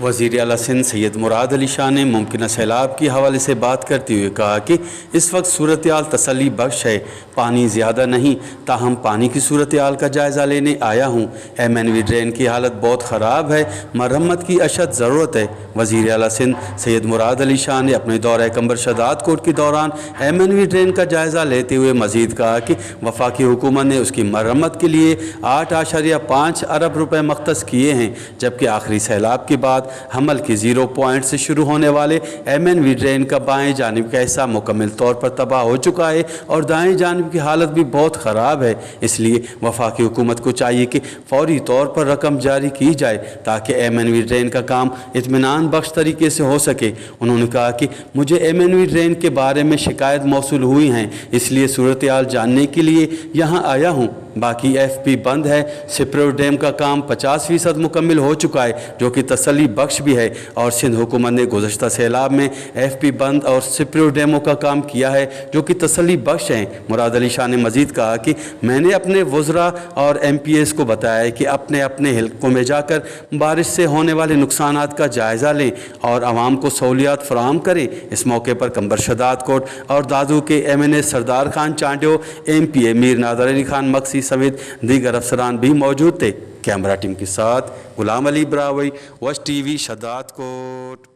وزیر اعلیٰ سندھ سید مراد علی شاہ نے ممکنہ سیلاب کے حوالے سے بات کرتے ہوئے کہا کہ اس وقت صورتحال تسلی بخش ہے، پانی زیادہ نہیں، تاہم پانی کی صورتحال کا جائزہ لینے آیا ہوں۔ ایم این وی ڈرین کی حالت بہت خراب ہے، مرمت کی اشد ضرورت ہے۔ وزیر اعلیٰ سندھ سید مراد علی شاہ نے اپنے دورہ قمبر شداد کوٹ کے دوران ایم این وی ڈرین کا جائزہ لیتے ہوئے مزید کہا کہ وفاقی حکومت نے اس کی مرمت کے لیے 8.5 ارب روپے مختص کیے ہیں، جبکہ آخری سیلاب کے بعد حمل کے 0 پوائنٹ سے شروع ہونے والے ایم این وی ڈرین کا بائیں جانب کا حصہ مکمل طور پر تباہ ہو چکا ہے اور دائیں جانب کی حالت بھی بہت خراب ہے۔ اس لیے وفاقی حکومت کو چاہیے کہ فوری طور پر رقم جاری کی جائے تاکہ ایم این وی ڈرین کا کام اطمینان بخش طریقے سے ہو سکے۔ انہوں نے کہا کہ مجھے ایم این وی ڈرین کے بارے میں شکایت موصول ہوئی ہیں، اس لیے صورتحال جاننے کے لیے یہاں آیا ہوں۔ باقی ایف پی بند ہے، سپرو ڈیم کا کام 50% مکمل ہو چکا ہے جو کہ تسلی بخش بھی ہے، اور سندھ حکومت نے گزشتہ سیلاب میں ایف پی بند اور سپرو ڈیموں کا کام کیا ہے جو کہ تسلی بخش ہیں۔ مراد علی شاہ نے مزید کہا کہ میں نے اپنے وزراء اور ایم پی ایس کو بتایا کہ اپنے حلقوں میں جا کر بارش سے ہونے والے نقصانات کا جائزہ لیں اور عوام کو سہولیات فراہم کریں۔ اس موقع پر قمبر شداد کوٹ اور دادو کے ایم این اے سردار خان چانڈیو، ایم پی اے میر نادر علی خان مکسی سمیت دیگر افسران بھی موجود تھے۔ کیمرہ ٹیم کے ساتھ غلام علی براوی، وش ٹی وی، شداد کوٹ۔